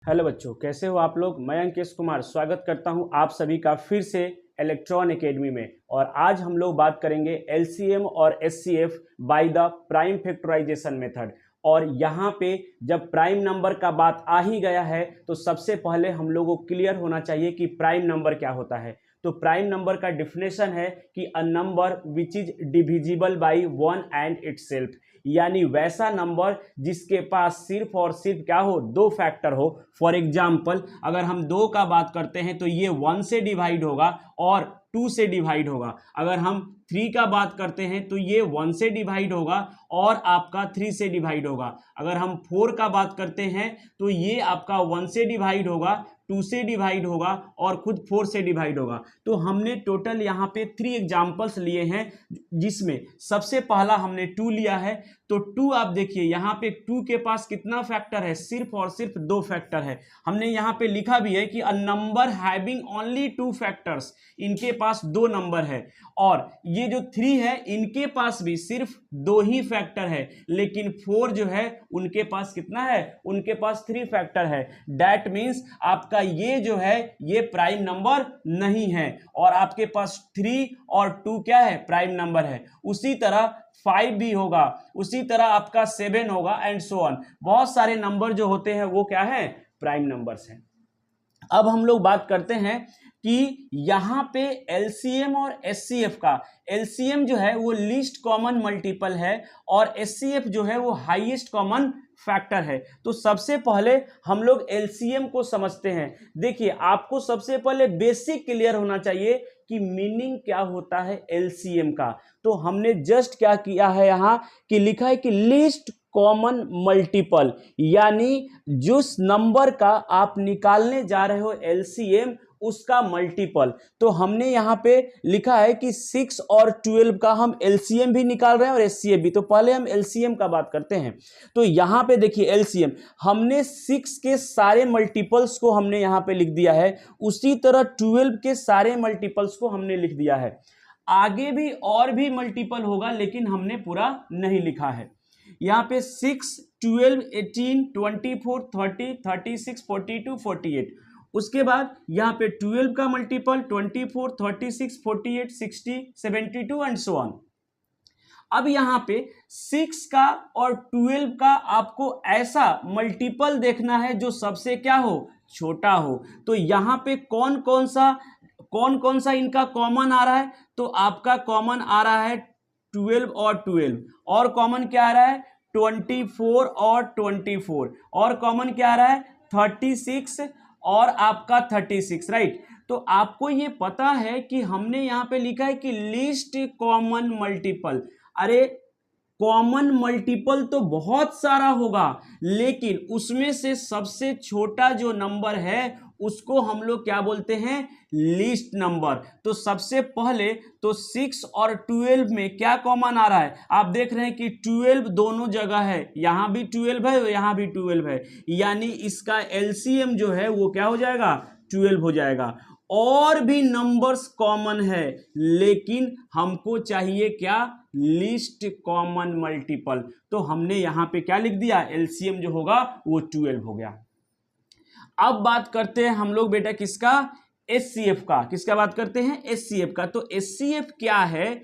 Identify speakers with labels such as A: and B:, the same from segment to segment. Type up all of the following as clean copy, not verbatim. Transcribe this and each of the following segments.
A: Hello बच्चों, कैसे हो आप लोग। मैं अंकेश कुमार स्वागत करता हूं आप सभी का फिर से इलेक्ट्रॉन एकेडमी में। और आज हम लोग बात करेंगे एलसीएम और HCF by the prime factorization method. और यहाँ पे जब प्राइम नंबर का बात आ ही गया है तो सबसे पहले हम लोगों को क्लियर होना चाहिए कि प्राइम नंबर क्या होता है। तो प्राइम नंबर का डिफिनेशन है कि a number which is divisible by one and itself, यानी वैसा नंबर जिसके पास सिर्फ और सिर्फ क्या हो, दो फैक्टर हो। फॉर एग्जाम्पल अगर हम दो का बात करते हैं तो ये 1 से डिवाइड होगा और 2 से डिवाइड होगा। अगर हम 3 का बात करते हैं तो ये 1 से डिवाइड होगा और आपका 3 से डिवाइड होगा। अगर हम 4 का बात करते हैं तो ये आपका 1 से डिवाइड होगा, 2 से डिवाइड होगा और खुद 4 से डिवाइड होगा। तो हमने टोटल यहाँ पे 3 एग्जाम्पल्स लिए हैं, जिसमें सबसे पहला हमने 2 लिया है। तो 2 आप देखिए यहाँ पे 2 के पास कितना फैक्टर है, सिर्फ और सिर्फ 2 फैक्टर है। हमने यहाँ पे लिखा भी है कि a number having only 2 factors, इनके पास 2 नंबर है। और ये जो 3 है इनके पास भी सिर्फ 2 ही फैक्टर है, लेकिन 4 जो है उनके पास कितना है, उनके पास 3 फैक्टर है। दैट मीन्स आपका ये जो है ये प्राइम नंबर नहीं है, और आपके पास 3 और 2 क्या है, प्राइम नंबर है। उसी तरह 5 भी होगा, उसी तरह आपका 7 होगा एंड सो ऑन। बहुत सारे नंबर जो होते हैं वो क्या है, प्राइम नंबर्स हैं। अब हम लोग बात करते हैं कि यहां पे एलसीएम और एचसीएफ का, एलसीएम जो है वो लीस्ट कॉमन मल्टीपल है और एचसीएफ जो है वो हाईएस्ट कॉमन फैक्टर है। तो सबसे पहले हम लोग एलसीएम को समझते हैं। देखिए आपको सबसे पहले बेसिक क्लियर होना चाहिए कि मीनिंग क्या होता है एलसीएम का। तो हमने जस्ट क्या किया है यहाँ कि लिखा है कि लीस्ट कॉमन मल्टीपल, यानी जिस नंबर का आप निकालने जा रहे हो एलसीएम उसका मल्टीपल। तो हमने यहाँ पे लिखा है कि 6 और 12 का हम एलसीएम भी निकाल रहे हैं और एचसीएफ भी। तो पहले हम एलसीएम का बात करते हैं। तो यहाँ पे देखिए एलसीएम हमने 6 के सारे मल्टीपल्स को हमने यहाँ पे लिख दिया है, उसी तरह 12 के सारे मल्टीपल्स को हमने लिख दिया है। आगे भी और भी मल्टीपल होगा लेकिन हमने पूरा नहीं लिखा है। यहाँ पे 6, 12, 18, 24, 30, 36, 42, 48। उसके बाद यहाँ पे 12 का मल्टीपल 24, 36, 48, 60, 72 एंड सो ऑन। अब यहाँ पे 6 का और 12 का आपको ऐसा मल्टीपल देखना है जो सबसे क्या हो, छोटा हो। तो यहाँ पे कौन कौन सा इनका कॉमन आ रहा है, तो आपका कॉमन आ रहा है 12 और 12, और कॉमन क्या आ रहा है 24 और 24, और कॉमन क्या आ रहा है 36 और आपका 36, राइट। तो आपको ये पता है कि हमने यहाँ पे लिखा है कि लीस्ट कॉमन मल्टीपल। अरे कॉमन मल्टीपल तो बहुत सारा होगा, लेकिन उसमें से सबसे छोटा जो नंबर है उसको हम लोग क्या बोलते हैं, लीस्ट नंबर। तो सबसे पहले तो 6 और 12 में क्या कॉमन आ रहा है, आप देख रहे हैं कि 12 दोनों जगह है, यहां भी 12 है, यहां भी 12 है, यानी इसका एलसीएम जो है वो क्या हो जाएगा, 12 हो जाएगा। और भी नंबर्स कॉमन है लेकिन हमको चाहिए क्या, लीस्ट कॉमन मल्टीपल। तो हमने यहां पे क्या लिख दिया, एलसीएम जो होगा वो 12 हो गया। अब बात करते हैं हम लोग बेटा किसका, एचसीएफ का। किसका बात करते हैं, एचसीएफ का। तो एचसीएफ क्या है,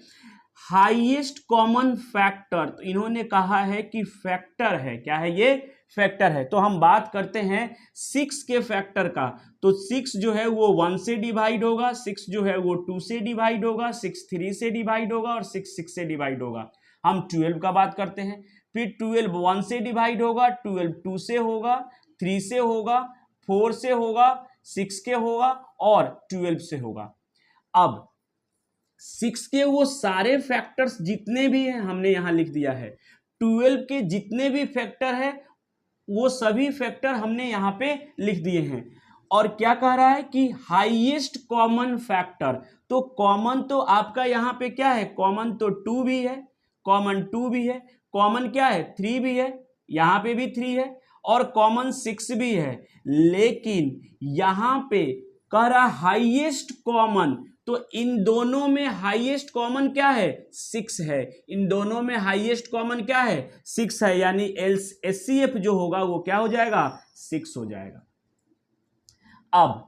A: हाईएस्ट कॉमन फैक्टर। तो इन्होंने कहा है कि फैक्टर है, क्या है ये, फैक्टर है। तो हम बात करते हैं 6 के फैक्टर का। तो 6 जो है वो 1 से डिवाइड होगा, 6 जो है वो 2 से डिवाइड होगा, 6 3 से डिवाइड होगा और 6 6 से डिवाइड होगा। हम 12 का बात करते हैं, फिर 12 1 से डिवाइड होगा, 12 2 से होगा, 3 से होगा, 4 से होगा, 6 के होगा और 12 से होगा। अब 6 के वो सारे फैक्टर्स जितने भी हैं हमने यहां लिख दिया है, 12 के जितने भी फैक्टर है वो सभी फैक्टर हमने यहां पे लिख दिए हैं। और क्या कह रहा है कि हाईएस्ट कॉमन फैक्टर। तो कॉमन तो आपका यहां पे क्या है, कॉमन तो 2 भी है, कॉमन 2 भी है, कॉमन क्या है 3 भी है, यहां पे भी 3 है और कॉमन 6 भी है। लेकिन यहां पे कह रहा हाईएस्ट कॉमन, तो इन दोनों में हाईएस्ट कॉमन क्या है, 6 है। इन दोनों में हाईएस्ट कॉमन क्या है, 6 है, यानी एचसीएफ जो होगा वो क्या हो जाएगा, 6 हो जाएगा। अब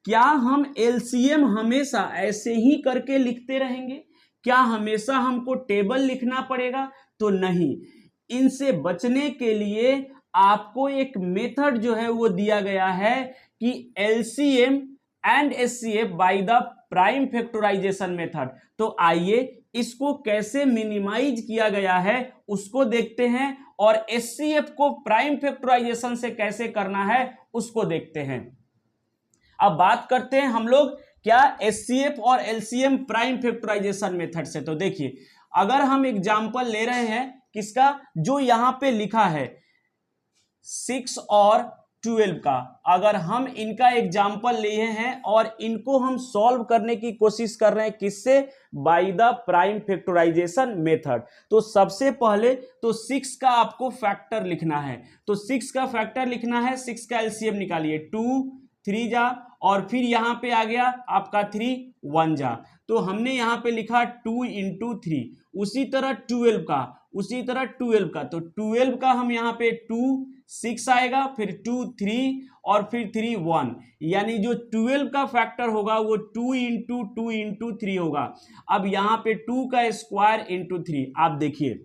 A: क्या हम एलसीएम हमेशा ऐसे ही करके लिखते रहेंगे? क्या हमेशा हमको टेबल लिखना पड़ेगा? तो नहीं, इनसे बचने के लिए आपको एक मेथड जो है वो दिया गया है कि LCM and HCF by the prime factorization method. तो आइए इसको कैसे मिनिमाइज किया गया है उसको देखते हैं, और एचसीएफ को प्राइम फैक्टराइजेशन से कैसे करना है उसको देखते हैं। अब बात करते हैं हम लोग क्या एचसीएफ और एलसीएम प्राइम फैक्टराइजेशन मेथड से। तो देखिए, अगर हम एग्जांपल ले रहे हैं किसका, जो यहां पे लिखा है 6 और 12 का, अगर हम इनका एग्जाम्पल लिए हैं और इनको हम सॉल्व करने की कोशिश कर रहे हैं किससे, by the prime factorization method. तो सबसे पहले तो 6 का आपको फैक्टर लिखना है। तो 6 का फैक्टर लिखना है, 6 का एलसीएम निकालिए, 2 3 जा, और फिर यहां पे आ गया आपका 3 1 जा। तो हमने यहां पे लिखा 2 इंटू 3। उसी तरह 12 का, उसी तरह 12 का, तो 12 का हम यहां पे 2 6 आएगा, फिर 2 3 और फिर 3 1, यानी जो 12 का फैक्टर होगा वो 2 इंटू 3 होगा। अब यहां पे 2 का स्क्वायर इंटू 3, आप देखिए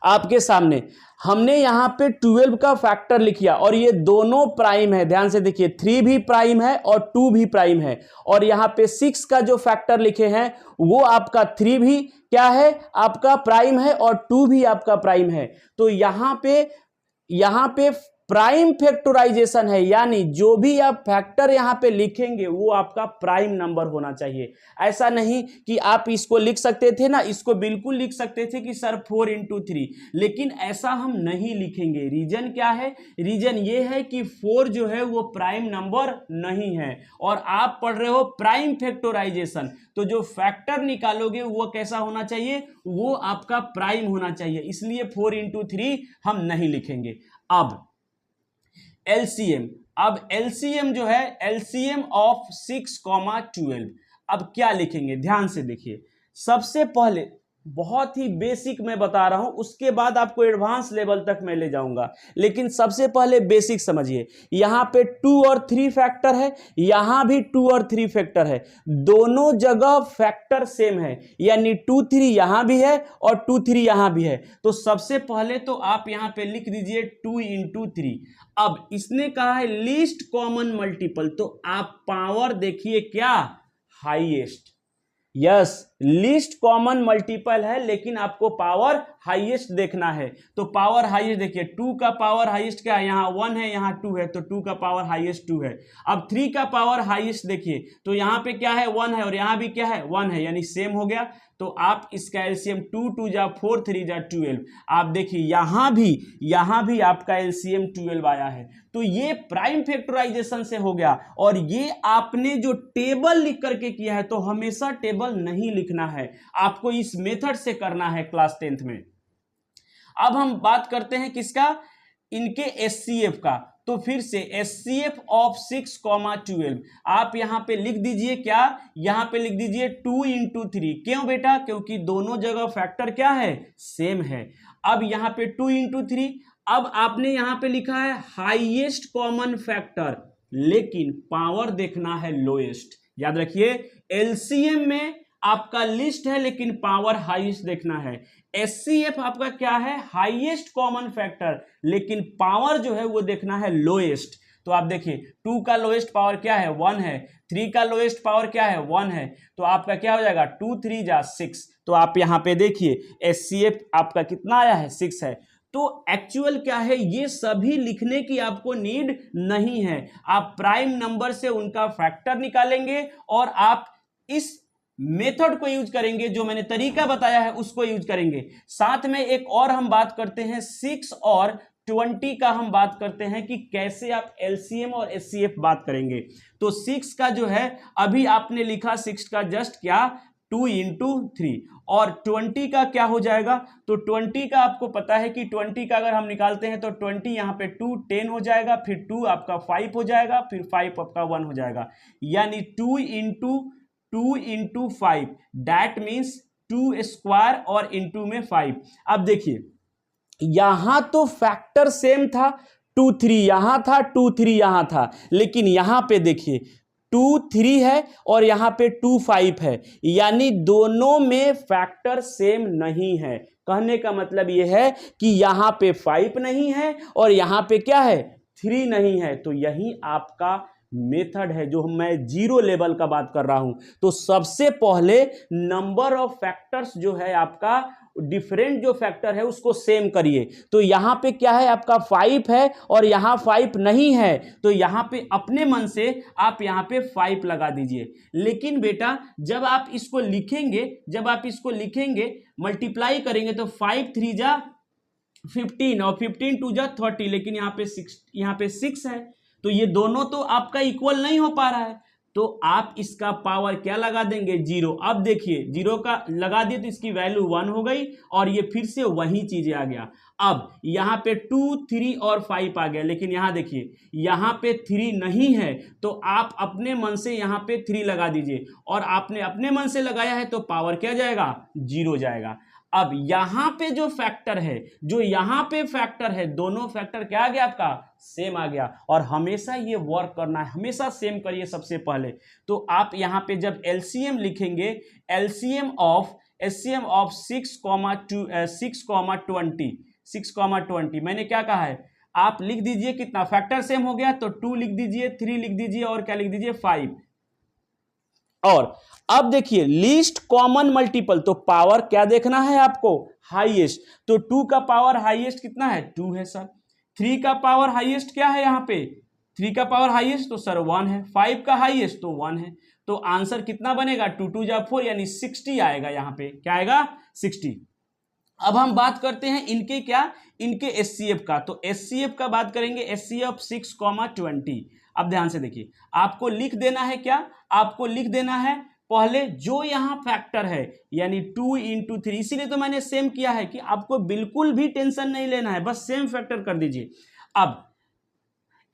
A: आपके सामने हमने यहां पे 12 का फैक्टर लिखा और ये दोनों प्राइम है। ध्यान से देखिए, 3 भी प्राइम है और 2 भी प्राइम है, और यहां पे 6 का जो फैक्टर लिखे हैं वो आपका 3 भी क्या है, आपका प्राइम है, और 2 भी आपका प्राइम है। तो यहां पे प्राइम फैक्टराइजेशन है, यानी जो भी आप फैक्टर यहां पे लिखेंगे वो आपका प्राइम नंबर होना चाहिए। ऐसा नहीं कि आप इसको लिख सकते थे ना, इसको बिल्कुल लिख सकते थे कि सर 4 इंटू 3, लेकिन ऐसा हम नहीं लिखेंगे। रीजन क्या है, रीजन ये है कि 4 जो है वो प्राइम नंबर नहीं है, और आप पढ़ रहे हो प्राइम फैक्टराइजेशन, तो जो फैक्टर निकालोगे वो कैसा होना चाहिए, वो आपका प्राइम होना चाहिए, इसलिए 4 इंटू 3 हम नहीं लिखेंगे। अब एलसीएम, अब एलसीएम जो है एलसीएम ऑफ 6, 12, अब क्या लिखेंगे, ध्यान से देखिए। सबसे पहले बहुत ही बेसिक मैं बता रहा हूं, उसके बाद आपको एडवांस लेवल तक मैं ले जाऊंगा, लेकिन सबसे पहले बेसिक समझिए। यहां पे 2 और 3 फैक्टर है, यहां भी 2 और 3 फैक्टर है, दोनों जगह फैक्टर सेम है, यानी 2 3 यहां भी है और 2 3 यहां भी है। तो सबसे पहले तो आप यहां पे लिख दीजिए 2 इंटू 3। अब इसने कहा है लीस्ट कॉमन मल्टीपल, तो आप पावर देखिए क्या, highest. Yes, least common multiple है, लेकिन आपको पावर हाईएस्ट देखना है। तो पावर हाईएस्ट देखिए, 2 का पावर हाईएस्ट क्या है, यहाँ 1 है, यहाँ 2 है, तो 2 का पावर हाईएस्ट 2 है। अब 3 का पावर हाईएस्ट देखिए, तो यहाँ पे क्या है, 1 है, और यहाँ भी क्या है, 1 है, यानी सेम हो गया। तो आप इसका एलसीएम 2 2 जा 4 3 जा 12। आप देखिए यहां भी आपका एलसीएम 12 आया है। तो ये प्राइम फैक्टराइजेशन से हो गया, और ये आपने जो टेबल लिख करके किया है, तो हमेशा टेबल नहीं लिखना है, आपको इस मेथड से करना है क्लास 10th में। अब हम बात करते हैं किसका, इनके एचसीएफ का। तो फिर से एचसीएफ ऑफ 6, 12, आप यहां पे लिख दीजिए क्या, यहां पे लिख दीजिए 2 इंटू 3। क्यों बेटा, क्योंकि दोनों जगह फैक्टर क्या है, सेम है। अब यहां पे 2 इंटू 3, अब आपने यहां पे लिखा है हाईएस्ट कॉमन फैक्टर, लेकिन पावर देखना है लोएस्ट। याद रखिए, एलसीएम में आपका लिस्ट है लेकिन पावर हाईएस्ट देखना है। एचसीएफ आपका क्या है, हाईएस्ट कॉमन फैक्टर, लेकिन पावर जो है वो देखना है लोएस्ट। तो आप देखिए 2 का लोएस्ट पावर क्या है, 1 है, 3 का लोएस्ट पावर क्या है, 1 है, तो आपका क्या हो जाएगा, 2 3 जा 6। तो आप यहां पे देखिए एचसीएफ आपका कितना आया है, 6 है। तो एक्चुअल क्या है, ये सभी लिखने की आपको नीड नहीं है, आप प्राइम नंबर से उनका फैक्टर निकालेंगे और आप इस मेथड को यूज करेंगे, जो मैंने तरीका बताया है उसको यूज करेंगे। साथ में एक और हम बात करते हैं 6 और 20 का, हम बात करते हैं कि कैसे आप एलसीएम और एचसीएफ बात करेंगे। तो 6 का जो है अभी आपने लिखा 6 का जस्ट क्या, 2 इंटू 3, और 20 का क्या हो जाएगा, तो 20 का आपको पता है कि 20 का अगर हम निकालते हैं तो 20 यहाँ पे 2 10 हो जाएगा, फिर 2 आपका 5 हो जाएगा, फिर 5 आपका 1 हो जाएगा, यानी 2 इंटू 5, दैट मीन्स 2 स्क्वायर और इंटू में 5। अब देखिए यहां तो फैक्टर सेम था, 2 3 यहां था, 2 3 यहां था, लेकिन यहां पे देखिए 2 3 है और यहां पे 2 5 है, यानी दोनों में फैक्टर सेम नहीं है। कहने का मतलब यह है कि यहां पे 5 नहीं है और यहां पे क्या है, 3 नहीं है। तो यही आपका मेथड है जो मैं जीरो लेवल का बात कर रहा हूं। तो सबसे पहले नंबर ऑफ फैक्टर्स जो है आपका डिफरेंट जो फैक्टर है उसको सेम करिए। तो यहां पे क्या है आपका 5 है और यहां 5 नहीं है, तो यहां पे अपने मन से आप यहां पे 5 लगा दीजिए। लेकिन बेटा जब आप इसको लिखेंगे मल्टीप्लाई करेंगे तो 5 3 जा 15 और 15 2 जा 30, लेकिन यहाँ पे 6 है, तो ये दोनों तो आपका इक्वल नहीं हो पा रहा है। तो आप इसका पावर क्या लगा देंगे, जीरो। अब देखिए जीरो का लगा दिए तो इसकी वैल्यू 1 हो गई और ये फिर से वही चीजें आ गया। अब यहाँ पे 2 3 और 5 आ गया, लेकिन यहाँ देखिए यहाँ पे 3 नहीं है, तो आप अपने मन से यहाँ पे 3 लगा दीजिए और आपने अपने मन से लगाया है तो पावर क्या जाएगा, जीरो जाएगा। अब यहां पे जो फैक्टर है, दोनों फैक्टर क्या आ गया आपका, सेम आ गया। और हमेशा ये वर्क करना है, हमेशा सेम करिए सबसे पहले। तो आप यहां पे जब एलसीएम लिखेंगे, एलसीएम ऑफ 6,20, मैंने क्या कहा है, आप लिख दीजिए कितना फैक्टर सेम हो गया, तो 2 लिख दीजिए, 3 लिख दीजिए और क्या लिख दीजिए 5। और अब देखिए लीस्ट कॉमन मल्टीपल, तो पावर क्या देखना है आपको, हाईएस्ट। तो 2 का पावर हाईएस्ट कितना है, 2 है सर। 3 का पावर हाईएस्ट क्या है, यहां पे 3 का पावर हाईएस्ट तो सर 1 है। 5 का हाईएस्ट तो 1 है। तो आंसर कितना बनेगा, 2 2 जा 4 यानी 60 आएगा। यहां पे क्या आएगा, 60। अब हम बात करते हैं इनके एचसीएफ का। तो एचसीएफ का बात करेंगे, एचसीएफ 6,20। अब ध्यान से देखिए, आपको लिख देना है क्या, आपको लिख देना है पहले जो यहां फैक्टर है, यानी 2 × 3, इसीलिए तो मैंने सेम किया है कि आपको बिल्कुल भी टेंशन नहीं लेना है, बस सेम फैक्टर कर दीजिए। अब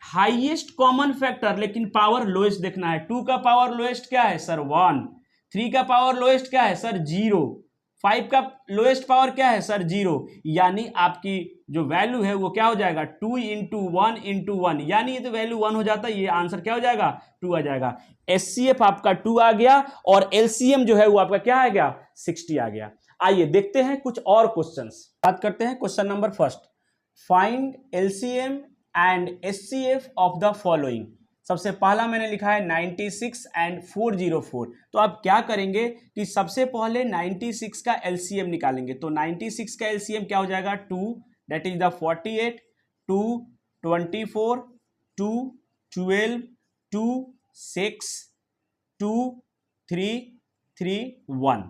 A: हाईएस्ट कॉमन फैक्टर, लेकिन पावर लोएस्ट देखना है। 2 का पावर लोएस्ट क्या है सर, 1। 3 का पावर लोएस्ट क्या है सर, 0। 5 का लोएस्ट पावर क्या है सर, 0। यानी आपकी जो वैल्यू है वो क्या हो जाएगा, 2 × 1 × 1, यानी ये तो वैल्यू 1 हो जाता है, ये आंसर क्या हो जाएगा, 2 आ जाएगा। एचसीएफ आपका 2 आ गया और एलसीएम जो है वो आपका क्या आ गया, 60 आ गया। आइए देखते हैं कुछ और क्वेश्चंस। बात करते हैं question number first, find LCM and HCF of the following. सबसे पहला मैंने लिखा है 96 एंड 404। तो आप क्या करेंगे कि सबसे पहले 96 का एलसीएम निकालेंगे। तो 96 का एलसीएम क्या हो जाएगा, 2 दैट इज द 48, 2 24, 2 12, 2 6, 2 3 3 1।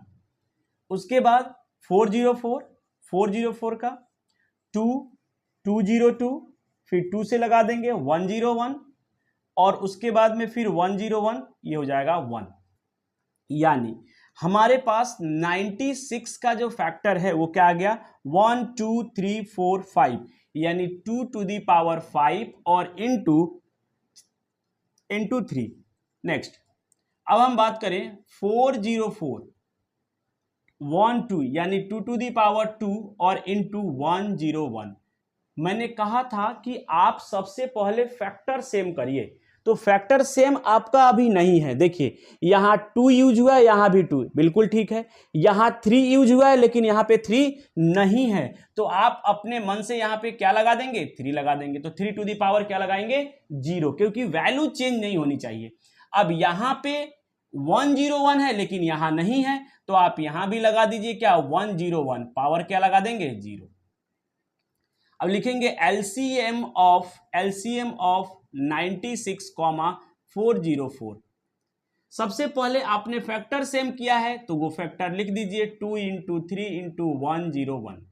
A: उसके बाद 404 का 2 202, फिर 2 से लगा देंगे 101 और उसके बाद में फिर 101, ये हो जाएगा 1। यानी हमारे पास 96 का जो फैक्टर है वो क्या आ गया, 1 2 3 4 5, यानी 2 टू दी पावर 5 और इनटू 3। नेक्स्ट अब हम बात करें 404, 1 2 यानी 2 टू दी पावर 2 और इनटू 101। मैंने कहा था कि आप सबसे पहले फैक्टर सेम करिए, तो फैक्टर सेम आपका अभी नहीं है। देखिए यहां 2 यूज हुआ है, यहां भी 2, बिल्कुल ठीक है। यहां 3 यूज हुआ है लेकिन यहां पे 3 नहीं है, तो आप अपने मन से यहां पे क्या लगा देंगे, 3 लगा देंगे। तो 3 टू दी पावर क्या लगाएंगे, 0, क्योंकि वैल्यू चेंज नहीं होनी चाहिए। अब यहां पे 101 है लेकिन यहां नहीं है, तो आप यहां भी लगा दीजिए क्या, 101, पावर क्या लगा देंगे, 0। अब लिखेंगे एलसीएम ऑफ 96, 404। सबसे पहले आपने फैक्टर सेम किया है तो वो फैक्टर लिख दीजिए, 2 × 3 × 101।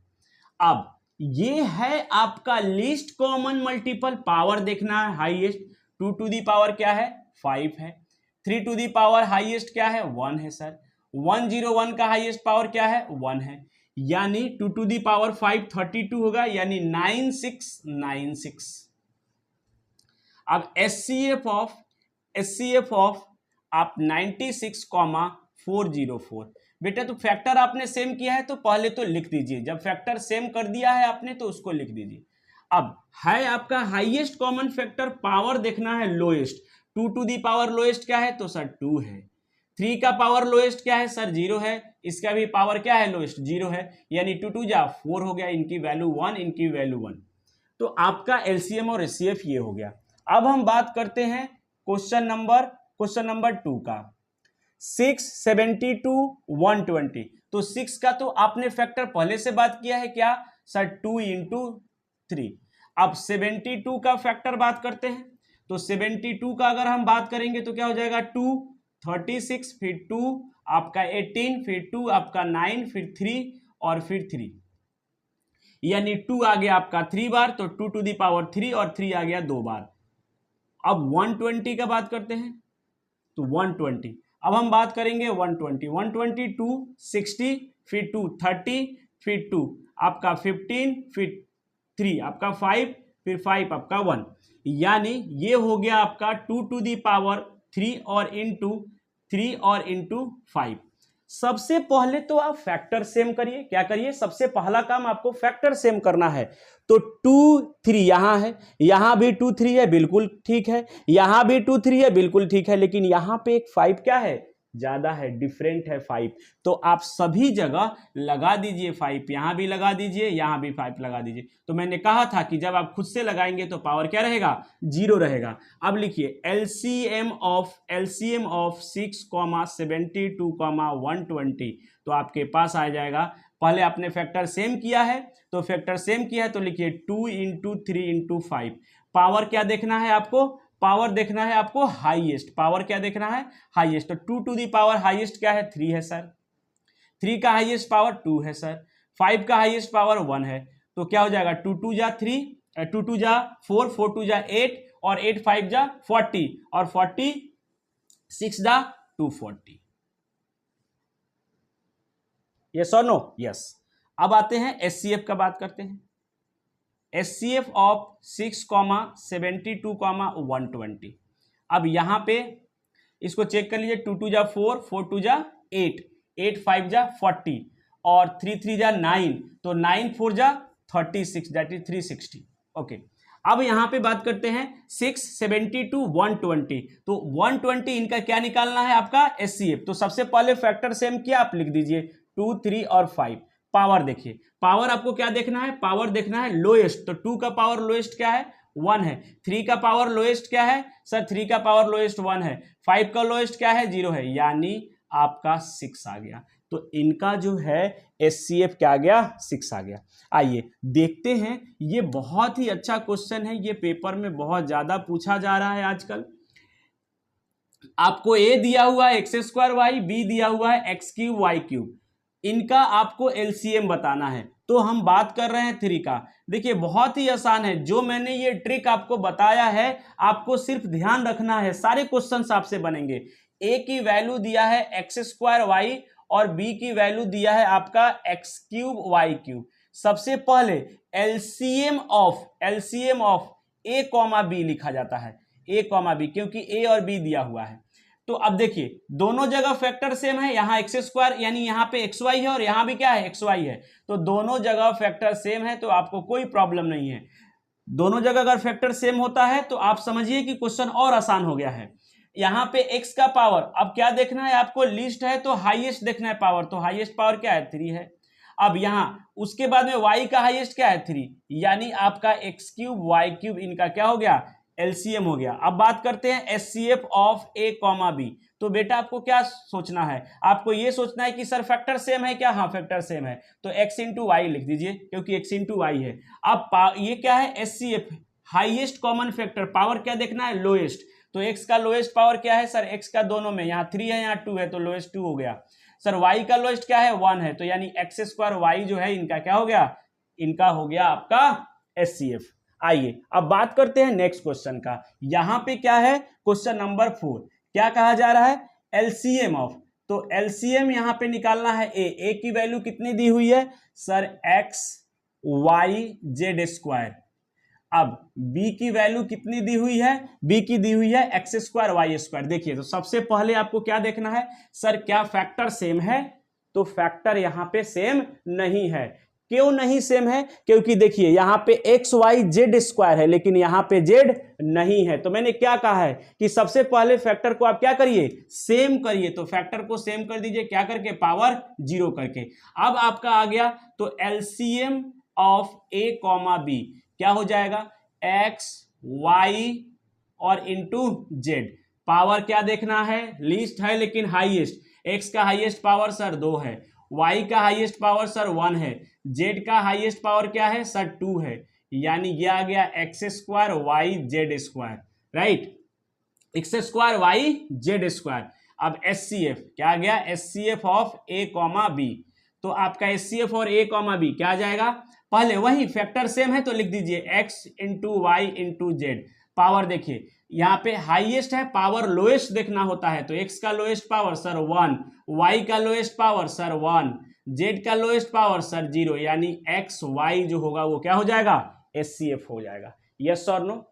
A: अब ये है आपका लीस्ट कॉमन मल्टीपल, पावर देखना है हाईएस्ट। 2 टू दी पावर क्या है, 5 है। 3 टू दी पावर हाईएस्ट क्या है, 1 है सर। 101 का हाईएस्ट पावर क्या है, 1 है। यानी 2 टू दी पावर 5 32 होगा, यानी 9696। अब एचसीएफ ऑफ आप 96, 404। बेटा तो फैक्टर आपने सेम किया है तो पहले तो लिख दीजिए, जब फैक्टर सेम कर दिया है आपने तो उसको लिख दीजिए। अब है आपका हाईएस्ट कॉमन फैक्टर, पावर देखना है lowest. 2 to the power lowest क्या है, तो सर 2 है। 3 का पावर लोएस्ट क्या है सर, 0 है। इसका भी पावर क्या है लोएस्ट, 0 है, यानी 2 2 जा 4 हो गया, इनकी वैल्यू 1, इनकी वैल्यू 1। तो आपका एलसीएम और एचसीएफ ये हो गया। अब हम बात करते हैं क्वेश्चन नंबर 2 का। 6, 72, 120। तो 6 का तो आपने फैक्टर पहले से बात किया है क्या सर, 2 इंटू 3। अब 72 का फैक्टर बात करते हैं। तो 72 का अगर हम बात करेंगे तो क्या हो जाएगा, 2, 36, फिर 2 आपका 18, फिर 2 आपका 9, फिर 3 और फिर 3, यानी 2 आ गया आपका 3 बार, तो 2 टू दी पावर 3 और 3 आ गया 2 बार। अब 120 का बात करते हैं, तो 120। अब हम बात करेंगे 120, 122, 60, फिर 2 30, फिर 2 आपका 15, फिर 3 आपका 5, फिर 5 आपका 1, यानी ये हो गया आपका 2 टू दी पावर 3 और इंटू 3 और इंटू 5। सबसे पहले तो आप फैक्टर सेम करिए। क्या करिए, सबसे पहला काम आपको फैक्टर सेम करना है। तो 2 3 यहां है, यहां भी 2 3 है, बिल्कुल ठीक है, यहां भी 2 3 है, बिल्कुल ठीक है, लेकिन यहां पे एक 5 क्या है, ज्यादा है, डिफरेंट है 5। तो आप सभी जगह लगा दीजिए 5, यहां भी लगा दीजिए, यहां भी 5 लगा दीजिए। तो मैंने कहा था कि जब आप खुद से लगाएंगे तो पावर क्या रहेगा, 0 रहेगा। अब लिखिए एलसीएम ऑफ 6, 72, 120। तो आपके पास आ जाएगा, पहले आपने फैक्टर सेम किया है, तो फैक्टर सेम किया है तो लिखिए 2 इंटू 3 इंटू 5। पावर क्या देखना है आपको, पावर देखना है आपको हाईएस्ट। पावर क्या देखना है, हाईएस्ट। तो 2 टू दी पावर हाईएस्ट क्या है, 3 है सर। 3 का हाईएस्ट पावर 2 है सर। 5 का हाईएस्ट पावर 1 है। तो क्या हो जाएगा, 2 2 जा 3, 2 2 जा 4, 4 2 जा 8 और 8 5 जा 40 और 40 6 जा 240। यस और नो, यस। अब आते हैं एचसीएफ का बात करते हैं। HCF of 6, 72, 120। अब यहां पे इसको चेक कर लीजिए, 2 2 जा 4, 4 2 जा 8, 8 5 जा 40 और 3 3 जा 9, तो 9 4 जा 36, दैट इज 360। ओके, अब यहां पे बात करते हैं 6, 72, 120। तो 120 इनका क्या निकालना है आपका, एचसीएफ। तो सबसे पहले फैक्टर सेम किया, आप लिख दीजिए 2 3 और 5। पावर देखिए, पावर आपको क्या देखना है, पावर देखना है लोएस्ट। तो 2 का पावर लोएस्ट क्या है, 1 है। 3 का पावर लोएस्ट क्या है सर, 3 का पावर लोएस्ट 1 है। 5 का लोएस्ट क्या है, 0 है, यानी आपका 6 आ गया। तो इनका जो है एचसीएफ क्या आ गया, 6 आ गया। आइए देखते हैं, ये बहुत ही अच्छा क्वेश्चन है, ये पेपर में बहुत ज्यादा पूछा जा रहा है आजकल। आपको ए दिया हुआ है x²y, बी दिया हुआ है x³ y³। इनका आपको एलसीएम बताना है। तो हम बात कर रहे हैं 3 का। देखिए बहुत ही आसान है, जो मैंने ये ट्रिक आपको बताया है, आपको सिर्फ ध्यान रखना है, सारे क्वेश्चंस आपसे बनेंगे। ए की वैल्यू दिया है x² और बी की वैल्यू दिया है आपका x³ y³। सबसे पहले LCM of A comma B लिखा जाता है, ए कॉमा बी, क्योंकि ए और बी दिया हुआ है। तो अब देखिए दोनों जगह फैक्टर सेम है, यहां x² यानी यहां पे xy है और यहां भी क्या है, xy है। तो दोनों जगह फैक्टर सेम है, तो आपको कोई प्रॉब्लम नहीं है। दोनों जगह अगर फैक्टर सेम होता है तो आप समझिए कि क्वेश्चन और आसान हो गया है। यहां पे x का पावर, अब क्या देखना है आपको, लिस्ट है तो हाईएस्ट देखना है पावर। तो हाईएस्ट पावर क्या है, 3 है। अब यहां उसके बाद में y का हाईएस्ट क्या है, 3, यानी आपका x³ y³ इनका क्या हो गया, एलसीएम हो गया। अब बात करते हैं HCF of A comma B. तो बेटा आपको क्या सोचना है, आपको ये सोचना है कि सर फैक्टर सेम है क्या, हाँ फैक्टर सेम है। तो x इंटू वाई लिख दीजिए, क्योंकि x इंटू वाई है। अब ये क्या है, HCF highest common factor, power क्या देखना है, लोएस्ट। तो x का लोएस्ट पावर क्या है सर, x का दोनों में, यहाँ 3 है यहाँ 2 है, तो लोएस्ट 2 हो गया। सर y का लोएस्ट क्या है, 1 है, तो यानी x² y जो है इनका क्या हो गया, इनका हो गया आपका एचसीएफ। आइए अब बात करते हैं नेक्स्ट क्वेश्चन का। यहां पे क्या है, क्वेश्चन नंबर 4, क्या कहा जा रहा है, एलसीएम ऑफ। तो एलसीएम यहां पे निकालना है ए की वैल्यू कितनी दी हुई है सर, x² अब b की वैल्यू कितनी दी हुई है, b की दी हुई है x² y²। देखिए तो सबसे पहले आपको क्या देखना है सर, क्या फैक्टर सेम है। तो फैक्टर यहां पे सेम नहीं है। क्यों नहीं सेम है? क्योंकि देखिए यहां पे एक्स वाई जेड स्क्वायर है लेकिन यहां पे जेड नहीं है। तो मैंने क्या कहा है कि सबसे पहले फैक्टर को आप क्या करिए, सेम करिए। तो फैक्टर को सेम कर दीजिए, क्या करके, पावर 0 करके। अब आपका आ गया तो LCM of A comma B क्या हो जाएगा, एक्स वाई और इंटू जेड। पावर क्या देखना है, लीस्ट है लेकिन हाईएस्ट। एक्स का हाईएस्ट पावर सर 2 है, वाई का हाईएस्ट पावर सर 1 है, जेड का हाईएस्ट पावर क्या है सर 2 है। यानी ये आ गया x square y z square, right, x square y z square. अब एचसीएफ क्या आ गया, HCF of A comma B. तो आपका एचसीएफ और ए कॉमा बी क्या आ जाएगा, पहले वही फैक्टर सेम है तो लिख दीजिए x into y into z. Power देखिए यहाँ पे हाईएस्ट है, पावर लोएस्ट देखना होता है। तो एक्स का लोएस्ट पावर सर 1, वाई का लोएस्ट पावर सर 1, जेड का लोएस्ट पावर सर 0। यानी एक्स वाई जो होगा वो क्या हो जाएगा, एचसीएफ हो जाएगा। यस और नो?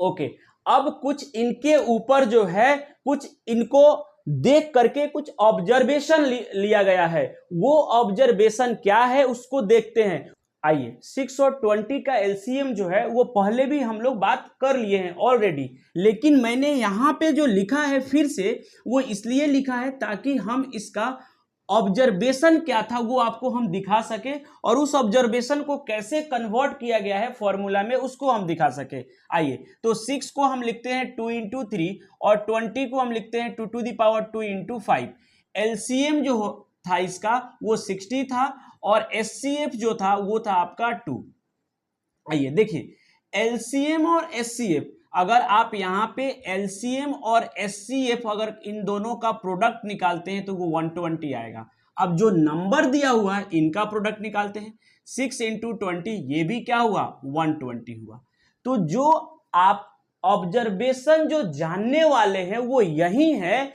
A: ओके। अब कुछ इनके ऊपर जो है, कुछ इनको देख करके कुछ ऑब्जर्वेशन लिया गया है। वो ऑब्जर्वेशन क्या है उसको देखते हैं। आइए, 6 और 20 का एलसीएम जो है वो पहले भी हम लोग बात कर लिए हैं ऑलरेडी, लेकिन मैंने यहां पे जो लिखा है फिर से वो इसलिए लिखा है ताकि हम इसका ऑब्जर्वेशन क्या था वो आपको हम दिखा सके और उस ऑब्जर्वेशन को कैसे कन्वर्ट किया गया है फॉर्मूला में उसको हम दिखा सके। आइए, तो 6 को हम लिखते हैं 2 इंटू 3 और 20 को हम लिखते हैं 2 to the power 2 into 5। LCM जो था इसका वो 60 था और एचसीएफ जो था वो था आपका 2। आइए देखिए, एलसीएम और एचसीएफ, अगर आप यहां पे एलसीएम और एचसीएफ अगर इन दोनों का प्रोडक्ट निकालते हैं तो वो 120 आएगा। अब जो नंबर दिया हुआ है इनका प्रोडक्ट निकालते हैं, 6 इंटू 20 ये भी क्या हुआ, 120 हुआ। तो जो आप ऑब्जर्वेशन जो जानने वाले हैं वो यही है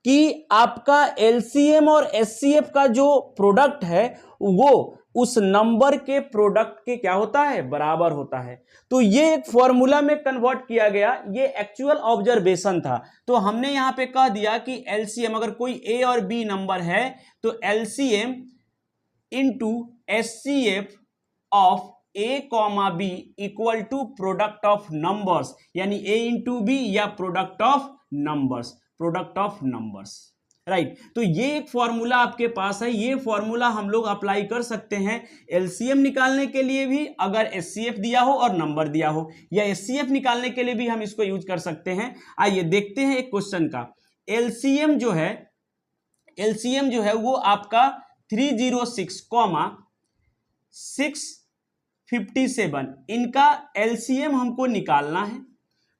A: कि आपका एलसीएम और एचसीएफ का जो प्रोडक्ट है वो उस नंबर के प्रोडक्ट के क्या होता है, बराबर होता है। तो ये एक फॉर्मूला में कन्वर्ट किया गया, ये एक्चुअल ऑब्जर्वेशन था। तो हमने यहां पे कह दिया कि एलसीएम अगर कोई ए और बी नंबर है तो LCM into HCF of A comma B equal to product of numbers, यानी ए इंटू बी या product of numbers, product of numbers, right. तो ये एक फॉर्मूला आपके पास है, ये फॉर्मूला हम लोग अप्लाई कर सकते हैं एलसीएम निकालने के लिए भी अगर एचसीएफ दिया हो और नंबर दिया हो, या एचसीएफ निकालने के लिए भी हम इसको यूज कर सकते हैं। आइए देखते हैं एक क्वेश्चन का। एलसीएम जो है वो आपका 306 कॉमा 657, इनका एलसीएम हमको निकालना है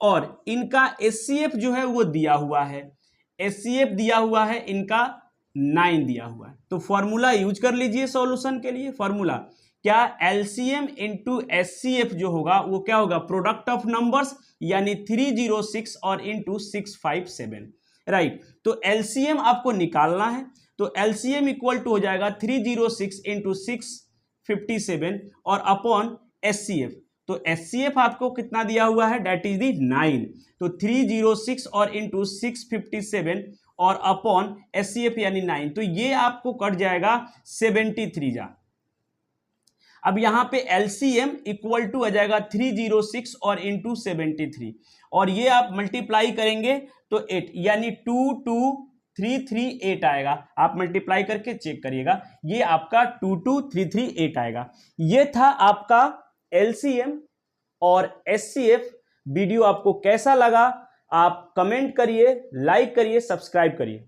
A: और इनका एचसीएफ जो है वो दिया हुआ है, एचसीएफ दिया हुआ है, इनका 9 दिया हुआ है। तो फॉर्मूला यूज कर लीजिए सॉल्यूशन के लिए। फॉर्मूला क्या, एलसीएम इंटू एचसीएफ जो होगा वो क्या होगा, प्रोडक्ट ऑफ नंबर्स, यानी 306 और इंटू 657, राइट। तो एलसीएम आपको निकालना है तो एलसीएम इक्वल टू हो जाएगा 306 इंटू 657 और अपॉन एचसीएफ। तो एचसीएफ आपको कितना दिया हुआ है, डेट इज दी 9। तो 306 और इंटू 657 और अपॉन एचसीएफ यानी 9, तो ये आपको कट जाएगा 73 जा। अब यहां पे एलसीएम इक्वल टू आ जाएगा 306 और इंटू 73 और ये आप मल्टीप्लाई करेंगे तो 8, यानी 22338 आएगा। आप मल्टीप्लाई करके चेक करिएगा, ये आपका 22338 आएगा। ये था आपका एलसीएम और एचसीएफ। वीडियो आपको कैसा लगा आप कमेंट करिए, लाइक करिए, सब्सक्राइब करिए।